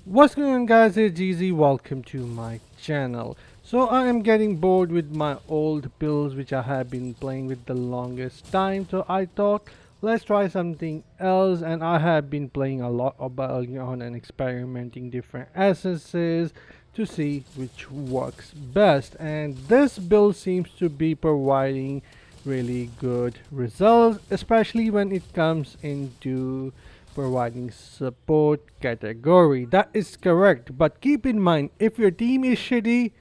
What's going on, guys? It's GZ. Welcome to my channel. So I am getting bored with my old builds which I have been playing with the longest time, so I thought let's try something else. And I have been playing a lot about on and experimenting different essences to see which works best, and this build seems to be providing really good results, especially when it comes into providing support category. That is correct, but keep in mind, if your team is shitty,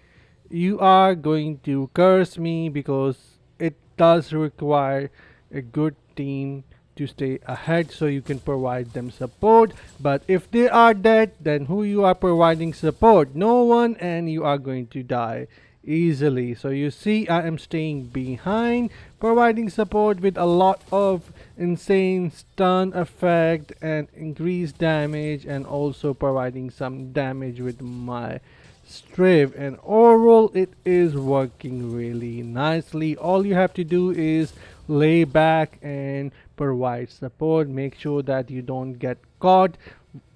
you are going to curse me because it does require a good team to stay ahead so you can provide them support. But if they are dead, then who you are providing support? No one, and you are going to die easily. So you see, I am staying behind, providing support with a lot of insane stun effect and increased damage, and also providing some damage with my strip. And overall it is working really nicely. All you have to do is lay back and provide support. Make sure that you don't get caught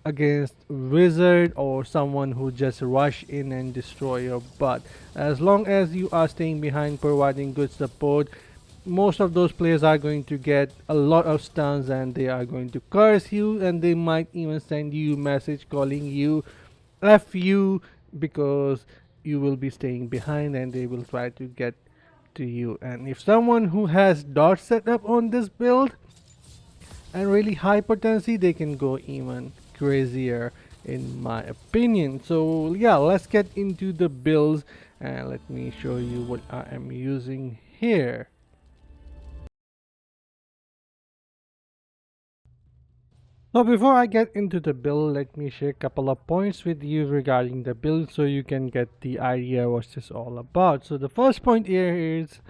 against wizard or someone who just rush in and destroy your butt. As long as you are staying behind providing good support, most of those players are going to get a lot of stuns, and they are going to curse you, and they might even send you message calling you F you because you will be staying behind, and they will try to get to you. And if someone who has dot set up on this build and really high potency, they can go even crazier in my opinion. So yeah, let's get into the builds and let me show you what I am using here. So before I get into the build, let me share a couple of points with you regarding the build so you can get the idea what this all about. So the first point here is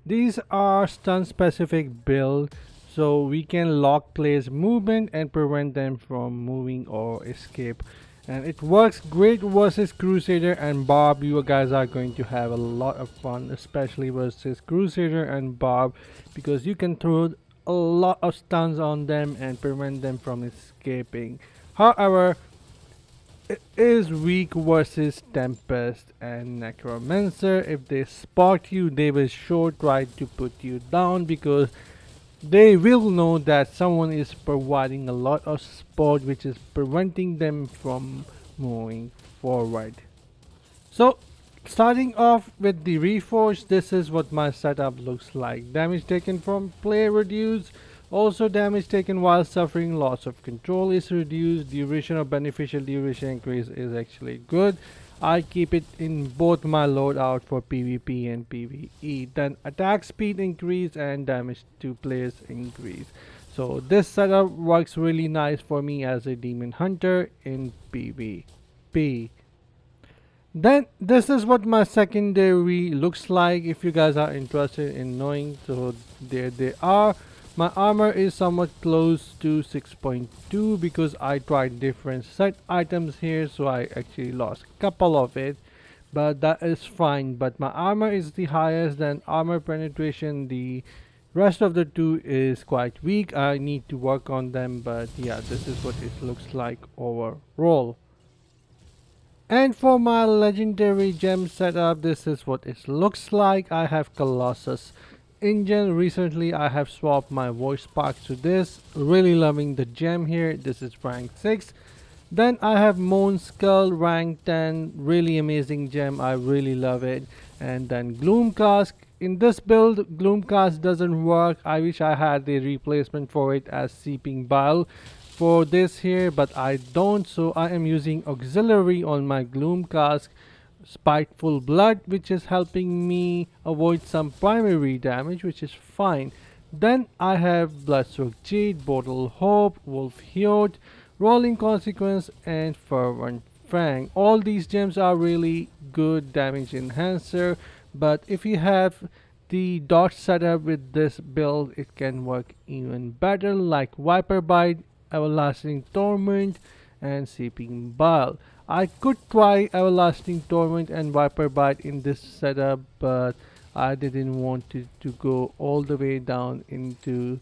these are stun specific build, so we can lock players movement and prevent them from moving or escape. And it works great versus Crusader and Bob. You guys are going to have a lot of fun, especially versus Crusader and Bob, because you can throw a lot of stuns on them and prevent them from escaping. However, it is weak versus Tempest and Necromancer. If they spot you, they will sure try to put you down because they will know that someone is providing a lot of support which is preventing them from moving forward. So starting off with the Reforge, this is what my setup looks like. Damage taken from play reduced. Also damage taken while suffering loss of control is reduced. Duration of beneficial duration increase is actually good. I keep it in both my loadout for PvP and PvE. Then attack speed increase and damage to players increase. So this setup works really nice for me as a demon hunter in PvP. Then this is what my secondary looks like if you guys are interested in knowing. So there they are. My armor is somewhat close to 6.2 because I tried different set items here, so I actually lost a couple of it, but that is fine. But my armor is the highest, then armor penetration, the rest of the two is quite weak. I need to work on them, but yeah, this is what it looks like overall. And for my legendary gem setup, this is what it looks like. I have Colossus engine. Recently I have swapped my voice pack to this. Really loving the gem here. This is rank 6. Then I have Moon Skull rank 10. Really amazing gem. I really love it. And then Gloom Cask. In this build, Gloom Cask doesn't work. I wish I had the replacement for it as Seeping Bile for this here, but I don't, so I am using auxiliary on my Gloom Cask Spiteful Blood, which is helping me avoid some primary damage, which is fine. Then I have Bloodsoaked Jade, Bottle Hope, Wolf Heod, Rolling Consequence, and Fervent Fang. All these gems are really good damage enhancer, but if you have the dot setup with this build, it can work even better, like Viper Bite, Everlasting Torment, and Seeping Bile. I could try Everlasting Torment and Viper Bite in this setup, but I didn't want to go all the way down into,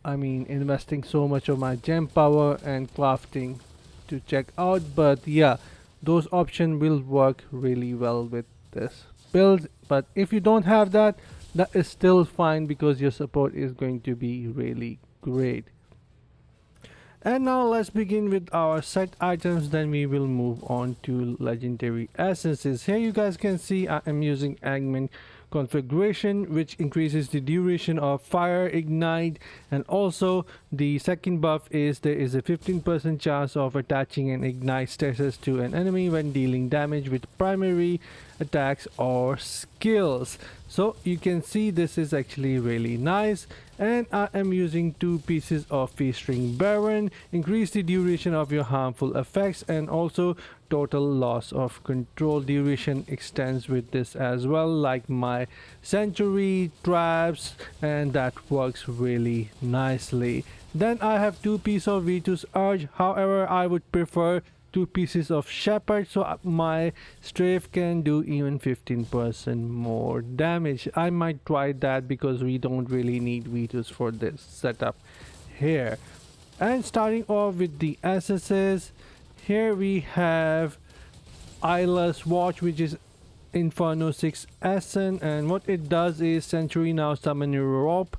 investing so much of my gem power and crafting. to check out. But yeah, those options will work really well with this build. But if you don't have that, that is still fine because your support is going to be really great. And now let's begin with our set items, then we will move on to legendary essences. Here you guys can see I am using Eggman configuration, which increases the duration of fire ignite, and also the second buff is there is a 15% chance of attaching an ignite status to an enemy when dealing damage with primary attacks or skills. So you can see this is actually really nice. And I am using 2 pieces of Feastring Baron, increase the duration of your harmful effects, and also total loss of control duration extends with this as well, like my Century traps, and that works really nicely. Then I have 2 pieces of V2's Urge, however I would prefer 2 pieces of Shepherd so my strafe can do even 15% more damage. I might try that because we don't really need V2s for this setup here. And starting off with the SSs, here we have Eyeless Watch, which is Inferno 6 Essen, and what it does is Century now summon a rope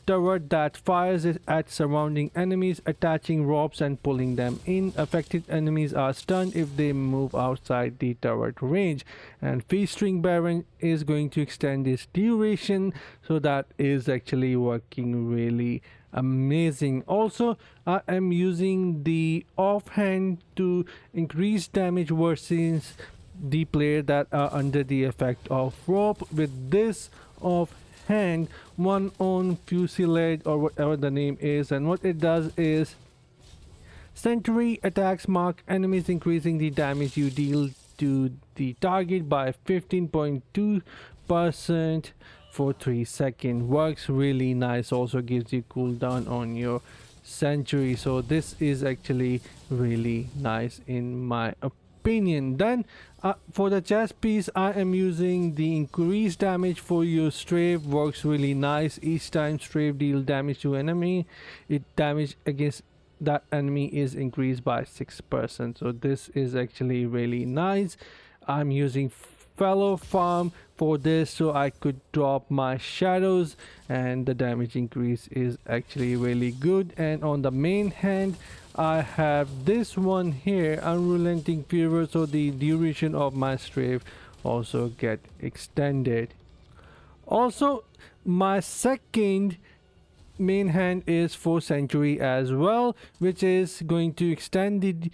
turret that fires it at surrounding enemies, attaching ropes and pulling them in. Affected enemies are stunned if they move outside the turret range. And Feastring Baron is going to extend this duration, so that is actually working really amazing. Also, I am using the offhand to increase damage versus the player that are under the effect of rope. With this offhand, one on Fusillade or whatever the name is, and what it does is Century attacks mark enemies, increasing the damage you deal to the target by 15.2% for 3 seconds. Works really nice. Also gives you cooldown on your Century, so this is actually really nice in my opinion. Then for the chest piece, I am using the increased damage for your strafe. Works really nice. Each time strafe deal damage to enemy, it damage against that enemy is increased by 6%, so this is actually really nice. I'm using fellow farm for this so I could drop my shadows, and the damage increase is actually really good. And on the main hand, I have this one here, Unrelenting Fever, so the duration of my strafe also get extended. Also, my second main hand is for Century as well, which is going to extend the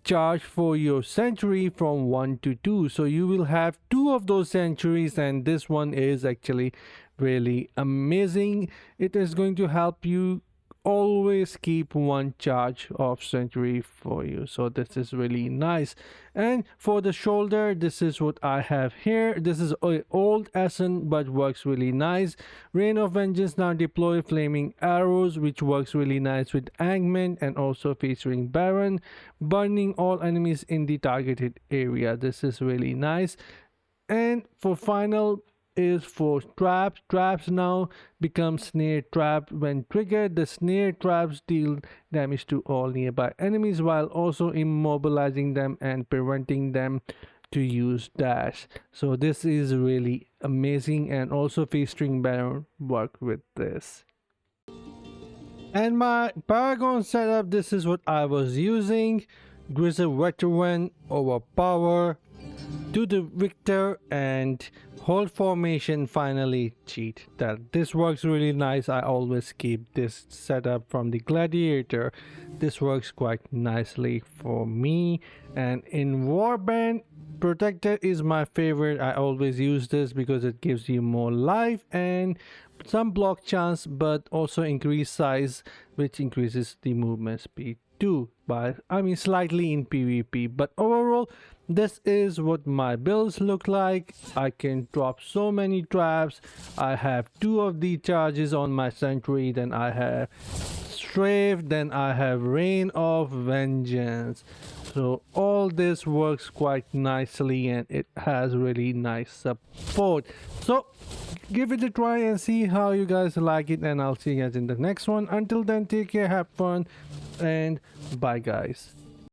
charge for your Century from 1 to 2, so you will have 2 of those Centuries, and this one is actually really amazing. It is going to help you always keep 1 charge of Century for you, so this is really nice. And for the shoulder, this is what I have here. This is an old Essen but works really nice. Rain of Vengeance now deploy flaming arrows, which works really nice with Angman, and also featuring Baron, burning all enemies in the targeted area. This is really nice. And for final is for traps. Traps now become snare trap. When triggered, the snare traps deal damage to all nearby enemies while also immobilizing them and preventing them to use dash. So this is really amazing, and also Feastring Baron work with this. And my Paragon setup, this is what I was using. Grizzle Veteran, Overpower, to the Victor, and hold formation, finally cheat. That this works really nice. I always keep this setup from the Gladiator. This works quite nicely for me. And in Warband, Protector is my favorite. I always use this because it gives you more life and some block chance, but also increased size, which increases the movement speed too, by slightly in PvP. But overall, this is what my builds look like. I can drop so many traps. I have 2 of the charges on my Century, then I have Strafe, then I have Rain of Vengeance. So all this works quite nicely, and it has really nice support. So give it a try and see how you guys like it, and I'll see you guys in the next one. Until then, take care, have fun, and bye guys.